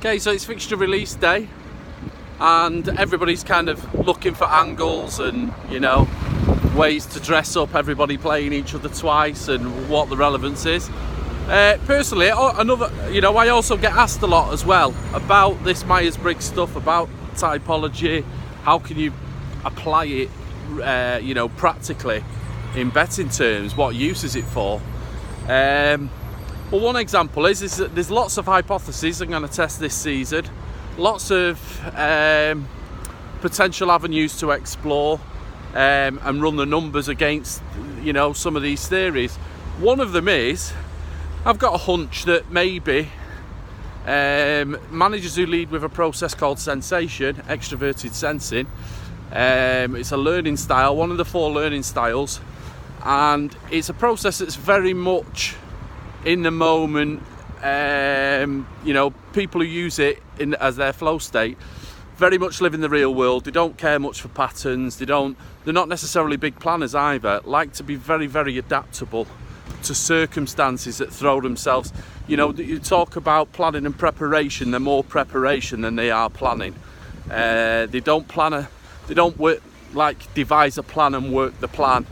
Okay, so it's fixture release day and everybody's kind of looking for angles and, you know, ways to dress up everybody playing each other twice and what the relevance is. Personally, I also get asked a lot as well about this Myers-Briggs stuff, about typology. How can you apply it, practically in betting terms? What use is it for? Well, one example is that there's lots of hypotheses I'm going to test this season, lots of potential avenues to explore and run the numbers against, some of these theories. One of them is, I've got a hunch that maybe managers who lead with a process called sensation, extroverted sensing, it's a learning style, one of the 4 learning styles, and it's a process that's very much in the moment. People who use it as their flow state very much live in the real world. They don't care much for patterns. They're not necessarily big planners either. Like to be very, very adaptable to circumstances that throw themselves. You talk about planning and preparation. They're more preparation than they are planning. They don't devise a plan and work the plan.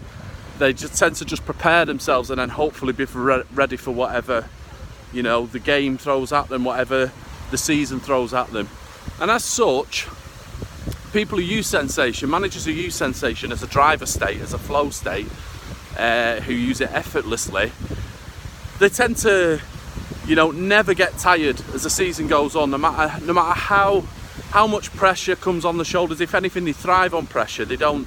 They just tend to just prepare themselves and then hopefully be ready for whatever, the game throws at them, whatever the season throws at them. And as such, people who use sensation, managers who use sensation as a driver state, as a flow state, who use it effortlessly, they tend to, never get tired as the season goes on, no matter how much pressure comes on the shoulders. If anything, they thrive on pressure. They don't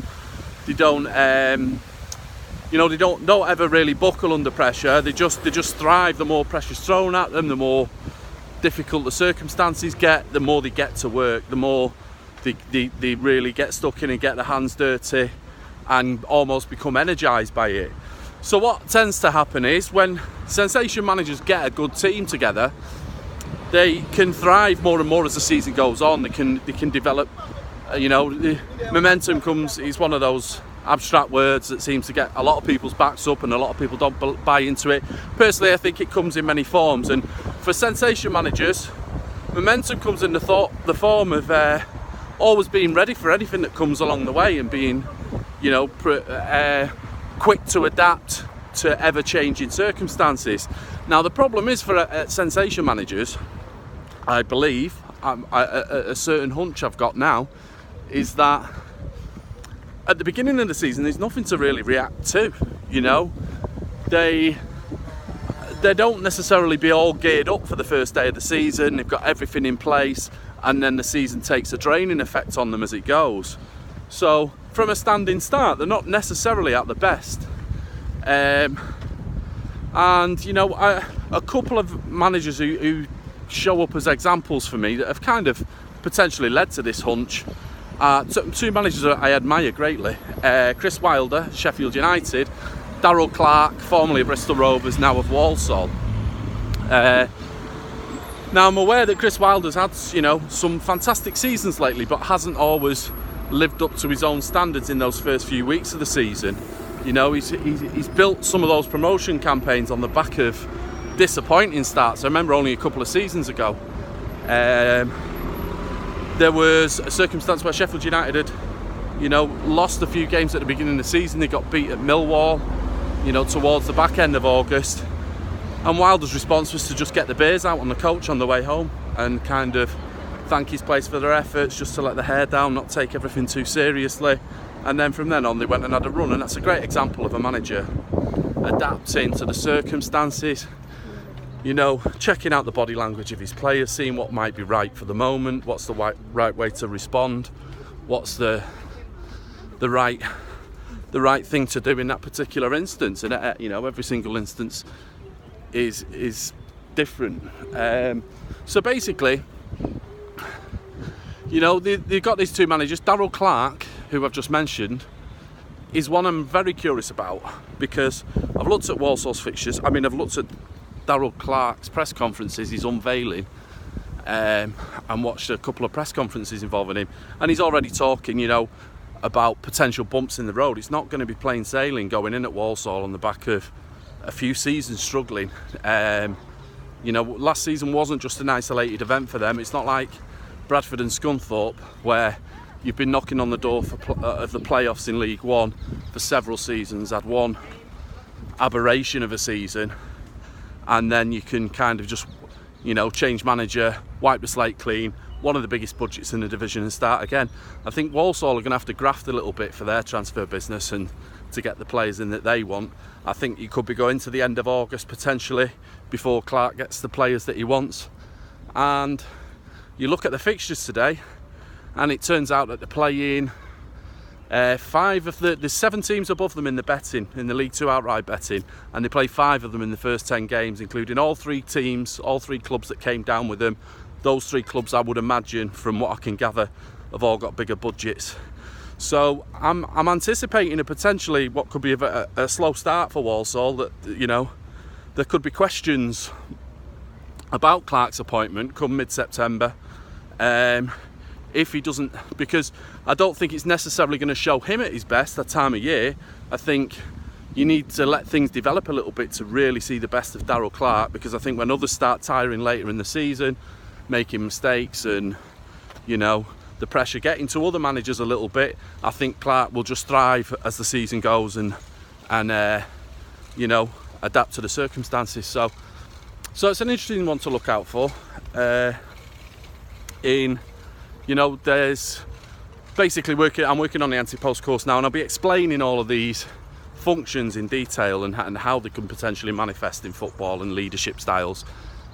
ever really buckle under pressure. They just thrive. The more pressure's thrown at them, the more difficult the circumstances get, the more they get to work, the more they really get stuck in and get their hands dirty and almost become energized by it. So what tends to happen is when sensation managers get a good team together, they can thrive more and more as the season goes on. They can develop, the momentum comes, is one of those abstract words that seems to get a lot of people's backs up and a lot of people don't buy into it. Personally, I think it comes in many forms, and for sensation managers, momentum comes in the form of always being ready for anything that comes along the way and being, quick to adapt to ever-changing circumstances. Now, the problem is for sensation managers, I believe, a certain hunch I've got now, is that at the beginning of the season, there's nothing to really react to. They don't necessarily be all geared up for the first day of the season. They've got everything in place, and then the season takes a draining effect on them as it goes. So from a standing start, they're not necessarily at the best. A couple of managers who show up as examples for me that have kind of potentially led to this hunch. 2 managers that I admire greatly, Chris Wilder, Sheffield United, Darrell Clarke, formerly of Bristol Rovers, now of Walsall. Now I'm aware that Chris Wilder's had, some fantastic seasons lately, but hasn't always lived up to his own standards in those first few weeks of the season. He's built some of those promotion campaigns on the back of disappointing starts. I remember only a couple of seasons ago, there was a circumstance where Sheffield United had, lost a few games at the beginning of the season. They got beat at Millwall, towards the back end of August. And Wilder's response was to just get the beers out on the coach on the way home and kind of thank his players for their efforts, just to let the hair down, not take everything too seriously. And then from then on, they went and had a run. And that's a great example of a manager adapting to the circumstances. Checking out the body language of his players, seeing what might be right for the moment, what's the right way to respond, what's the right thing to do in that particular instance. And every single instance is different. So basically, they've got these 2 managers. Darrell Clarke, who I've just mentioned, is one I'm very curious about, because I've looked at Walsall's fixtures. I've looked at Darrell Clarke's press conferences, he's unveiling, and watched a couple of press conferences involving him, and he's already talking, about potential bumps in the road. It's not going to be plain sailing going in at Walsall on the back of a few seasons struggling. You know, last season wasn't just an isolated event for them. It's not like Bradford and Scunthorpe, where you've been knocking on the door of the playoffs in League One for several seasons, had one aberration of a season, and then you can kind of just, you know, change manager, wipe the slate clean, one of the biggest budgets in the division, and start again. I think Walsall are going to have to graft a little bit for their transfer business and to get the players in that they want. I think you could be going to the end of August potentially before Clark gets the players that he wants. And you look at the fixtures today, and it turns out that they're playing there's 7 teams above them in the betting, in the League 2 outright betting, and they play 5 of them in the first 10 games, including all 3 teams, all 3 clubs that came down with them. Those 3 clubs, I would imagine, from what I can gather, have all got bigger budgets. So I'm anticipating a potentially what could be a slow start for Walsall. That, you know, there could be questions about Clark's appointment come mid-September. If he doesn't, because I don't think it's necessarily going to show him at his best that time of year. I think you need to let things develop a little bit to really see the best of Darrell Clark, because I think when others start tiring later in the season, making mistakes, and, you know, the pressure getting to other managers a little bit, I think Clark will just thrive as the season goes and you know, adapt to the circumstances. So it's an interesting one to look out for. You know, there's basically I'm working on the anti-post course now, and I'll be explaining all of these functions in detail and how they can potentially manifest in football and leadership styles.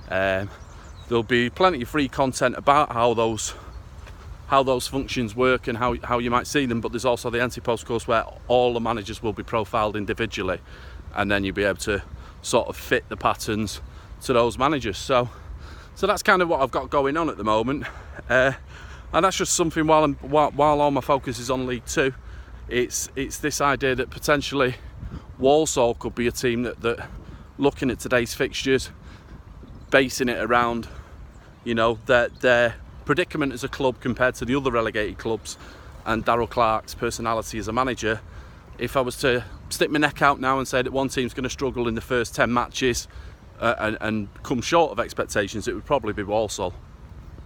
There'll be plenty of free content about how those functions work and how you might see them, but there's also the anti-post course where all the managers will be profiled individually, and then you'll be able to sort of fit the patterns to those managers. So that's kind of what I've got going on at the moment. And that's just something while all my focus is on League 2, it's this idea that potentially Walsall could be a team that looking at today's fixtures, basing it around, you know, their predicament as a club compared to the other relegated clubs, and Darrell Clark's personality as a manager. If I was to stick my neck out now and say that one team's going to struggle in the first 10 matches and come short of expectations, it would probably be Walsall.